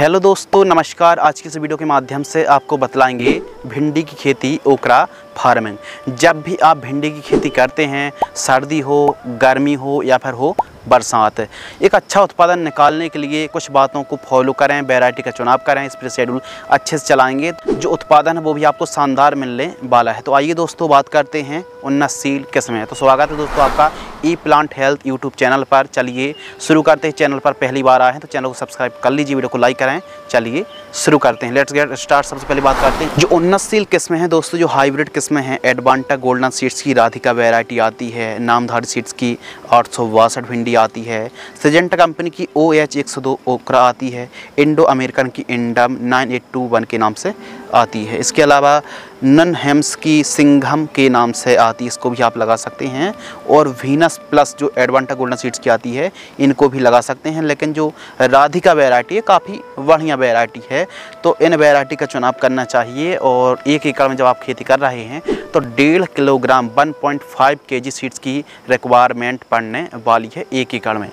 Hello दोस्तों, नमस्कार। आज की इस वीडियो के माध्यम से आपको बतलाएंगे भिंडी की खेती ओकरा फार्मिंग। जब भी आप भिंडी की खेती करते हैं, सर्दी हो, गर्मी हो या फिर हो बरसात, एक अच्छा उत्पादन निकालने के लिए कुछ बातों को फॉलो करें, वैरायटी का चुनाव करें, स्प्रे शेड्यूल अच्छे से चलाएंगे, जो उत्पादन है वो भी आपको शानदार मिलने वाला है। तो आइए दोस्तों बात करते हैं उन्नतशील किस्में। तो स्वागत है दोस्तों आपका ई प्लांट हेल्थ यूट्यूब चैनल पर। चलिए शुरू करते हैं। चैनल पर पहली बार आए हैं तो चैनल को सब्सक्राइब कर लीजिए, वीडियो को लाइक करें। चलिए शुरू करते हैं, लेट्स गेट स्टार्ट। सबसे पहले बात करते हैं जो उन्नतशील किस्में हैं दोस्तों, जो हाइब्रिड किस्में हैं। एडवांटा गोल्डन सीड्स की राधिका वैरायटी आती है, नामधारी सीड्स की 862 भिंडी आती है, सिजेंटा कंपनी की OH 102 ओकरा आती है, इंडो अमेरिकन की इंडम 9821 के नाम से आती है। इसके अलावा नन हेम्स की सिंघम के नाम से आती है, इसको भी आप लगा सकते हैं। और वीनस प्लस जो एडवांटा गोल्डन सीड्स की आती है, इनको भी लगा सकते हैं। लेकिन जो राधिका वैरायटी है काफ़ी बढ़िया वैरायटी है, तो इन वैरायटी का चुनाव करना चाहिए। और 1 एकड़ में जब आप खेती कर रहे हैं तो 1.5 किलोग्राम 1.5 kg सीड्स की रिक्वायरमेंट पड़ने वाली है 1 एकड़ में।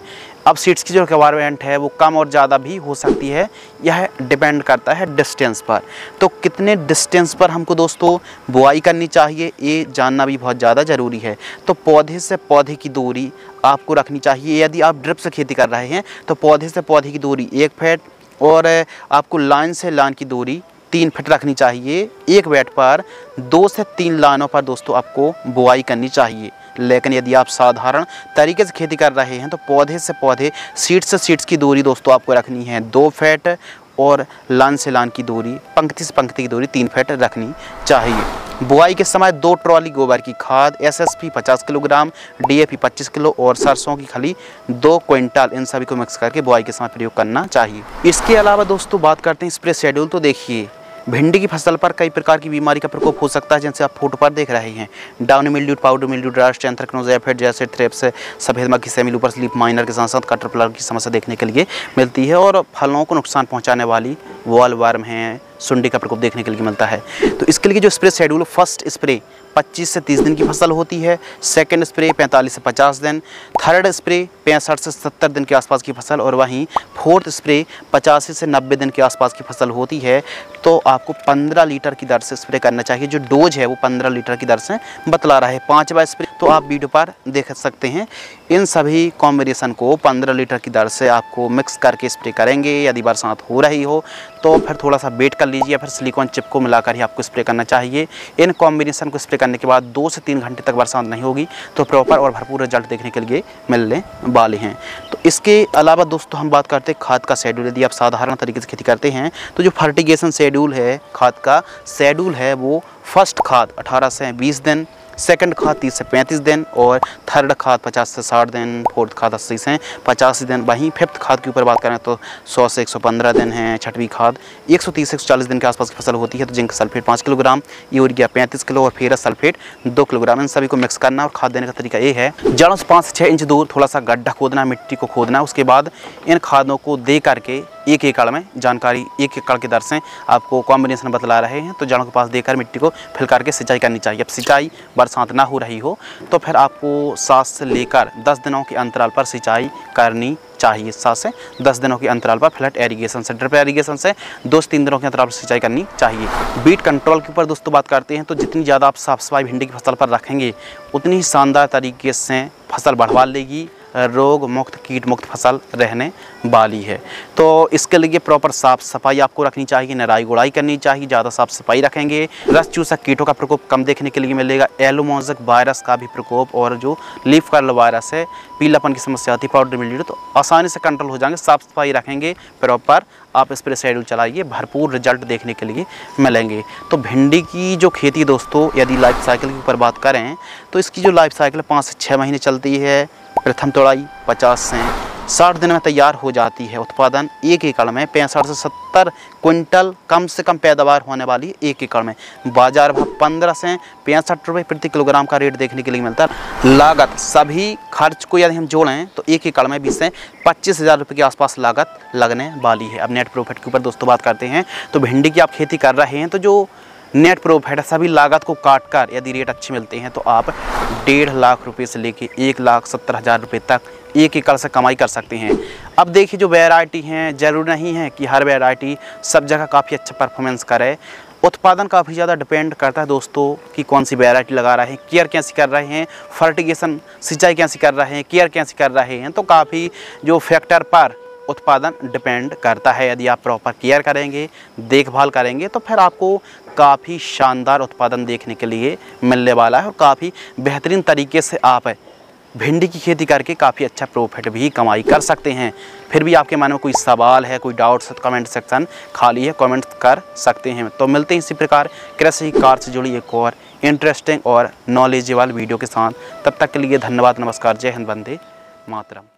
अब सीड्स की जो रिक्वायरमेंट है वो कम और ज़्यादा भी हो सकती है, यह डिपेंड करता है डिस्टेंस पर। तो कितने डिस्टेंस पर हमको दोस्तों बुआई करनी चाहिए, ये जानना भी बहुत ज़्यादा ज़रूरी है। तो पौधे से पौधे की दूरी आपको रखनी चाहिए। यदि आप ड्रिप से खेती कर रहे हैं तो पौधे से पौधे की दूरी 1 फीट और आपको लाइन से लाइन की दूरी 3 फीट रखनी चाहिए। एक बेड पर 2 से 3 लाइनों पर दोस्तों आपको बुआई करनी चाहिए। लेकिन यदि आप साधारण तरीके से खेती कर रहे हैं तो पौधे से पौधे, सीड्स से सीड्स की दूरी दोस्तों आपको रखनी है 2 फीट और लाइन से लाइन की दूरी, पंक्ति से पंक्ति की दूरी 3 फीट रखनी चाहिए। बुआई के समय 2 ट्रॉली गोबर की खाद, SSP 50 किलोग्राम, DAP 25 किलो और सरसों की खली 2 क्विंटल, इन सभी को मिक्स करके बुआई के समय प्रयोग करना चाहिए। इसके अलावा दोस्तों बात करते हैं स्प्रे शेड्यूल। तो देखिए, भिंडी की फसल पर कई प्रकार की बीमारी का प्रकोप हो सकता है, जिनसे आप फोटो पर देख रहे हैं। Downy mildew, powder mildew, rust, anthracnose, aphid जैसे थ्रिप्स, सफेद मक्खी, सेमीलूपर स्लीप माइनर के साथ साथ कैटरपिलर की समस्या देखने के लिए मिलती है। और फलों को नुकसान पहुंचाने वाली वॉलवर्म है, सुंडी का प्रकोप देखने के लिए मिलता है। तो इसके लिए जो स्प्रे शेड्यूल, फर्स्ट स्प्रे 25 से 30 दिन की फसल होती है, सेकंड स्प्रे 45 से 50 दिन, थर्ड स्प्रे 65 से 70 दिन के आसपास की फसल, और वहीं फोर्थ स्प्रे 85 से 90 दिन के आसपास की फसल होती है। तो आपको 15 लीटर की दर से स्प्रे करना चाहिए। जो डोज है वो 15 लीटर की दर से बतला रहा है। 5वां स्प्रे तो आप वीडियो पर देख सकते हैं। इन सभी कॉम्बिनेशन को 15 लीटर की दर से आपको मिक्स करके स्प्रे करेंगे। यदि बरसात हो रही हो तो फिर थोड़ा सा वेट कर लीजिए, या फिर सिलिकॉन चिप को मिलाकर ही आपको स्प्रे करना चाहिए। इन कॉम्बिनेशन को स्प्रे करने के बाद 2 से 3 घंटे तक बरसात नहीं होगी तो प्रॉपर और भरपूर रिजल्ट देखने के लिए मिलने वाले हैं। तो इसके अलावा दोस्तों हम बात करते हैं खाद का शेड्यूल। यदि आप साधारण तरीके से खेती करते हैं तो जो फर्टिगेशन शेड्यूल है, खाद का शेड्यूल है, वो फर्स्ट खाद 18 से 20 दिन, सेकंड खाद 30 से 35 दिन और थर्ड खाद 50 से 60 दिन, फोर्थ खाद 80 से 85 दिन। वहीं फिफ्थ खाद के ऊपर बात करें तो 100 से 115 दिन है। छठवीं खाद 130 से 140 दिन के आसपास की फसल होती है। तो zinc sulphate 5 kilogram, urea 35 kilo और फेरस सल्फेट 2 किलोग्राम, इन सभी को मिक्स करना। और खाद देने का तरीका ये है, जड़ों से 5 से 6 इंच दूर थोड़ा सा गड्ढा खोदना, मिट्टी को खोदना। उसके बाद इन खादों को दे करके 1 एकड़ में, जानकारी 1 एकड़ की दर से आपको कॉम्बिनेशन बतला रहे हैं, तो जड़ों के पास देकर मिट्टी को फिल करके सिंचाई करनी चाहिए। अब सिंचाई बरसात ना हो रही हो तो फिर आपको 7 से लेकर 10 दिनों के अंतराल पर सिंचाई करनी चाहिए। 7 से 10 दिनों के अंतराल पर फ्लैट एरीगेशन से, ड्रिप एरीगेशन से 2 से 3 दिनों के अंतराल पर सिंचाई करनी चाहिए। बीट कंट्रोल के ऊपर दोस्तों बात करते हैं तो जितनी ज़्यादा आप साफ सफाई भिंडी की फसल पर रखेंगे उतनी ही शानदार तरीके से फसल बढ़वा लेगी, रोग मुक्त, कीट मुक्त फसल रहने वाली है। तो इसके लिए प्रॉपर साफ़ सफाई आपको रखनी चाहिए, निराई गुड़ाई करनी चाहिए। ज़्यादा साफ़ सफाई रखेंगे, रस चूसक कीटों का प्रकोप कम देखने के लिए मिलेगा। येलो मोज़ेक वायरस का भी प्रकोप और जो लीफ कर्ल वायरस है, पीलापन की समस्या आती है, पाउडर मिल्ड्यू, तो आसानी से कंट्रोल हो जाएंगे। साफ़ सफाई रखेंगे प्रॉपर, आप स्प्रे शेड्यूल चलाइए, भरपूर रिजल्ट देखने के लिए मिलेंगे। तो भिंडी की जो खेती दोस्तों, यदि लाइफ साइकिल के ऊपर बात करें तो इसकी जो लाइफ साइकिल 5 से 6 महीने चलती है। प्रथम तोड़ाई 50 से 60 दिन में तैयार हो जाती है। उत्पादन 1 एकड़ में 65 से 70 क्विंटल कम से कम पैदावार होने वाली 1 एकड़ में। बाजार भाव 15 से 65 रुपये प्रति किलोग्राम का रेट देखने के लिए मिलता है। लागत सभी खर्च को यदि हम जोड़ें तो 1 एकड़ में 20 से 25 हज़ार रुपये के आसपास लागत लगने वाली है। अब नेट प्रॉफिट के ऊपर दोस्तों बात करते हैं तो भिंडी की आप खेती कर रहे हैं तो जो नेट प्रॉफिट है, सभी लागत को काटकर यदि रेट अच्छे मिलते हैं तो आप 1.5 लाख रुपये से लेके 1,70,000 रुपये तक एक एकड़ से कमाई कर सकते हैं। अब देखिए जो वैरायटी हैं, ज़रूरी नहीं है कि हर वैरायटी सब जगह काफ़ी अच्छा परफॉर्मेंस करे। उत्पादन काफ़ी ज़्यादा डिपेंड करता है दोस्तों कि कौन सी वैरायटी लगा रहे हैं, केयर कैसी कर रहे हैं, फर्टिगेशन सिंचाई कैसी कर रहे हैं, केयर कैसी कर रहे हैं। तो काफ़ी जो फैक्टर पर उत्पादन डिपेंड करता है। यदि आप प्रॉपर केयर करेंगे, देखभाल करेंगे तो फिर आपको काफ़ी शानदार उत्पादन देखने के लिए मिलने वाला है और काफ़ी बेहतरीन तरीके से आप भिंडी की खेती करके काफ़ी अच्छा प्रॉफिट भी कमाई कर सकते हैं। फिर भी आपके मन में कोई सवाल है, कोई डाउट्स, कमेंट सेक्शन खाली है, कमेंट कर सकते हैं। तो मिलते हैं इसी प्रकार कृषि कार्य से जुड़ी एक और इंटरेस्टिंग और नॉलेजेबल वीडियो के साथ। तब तक के लिए धन्यवाद, नमस्कार, जय हिंद, वंदे मातरम।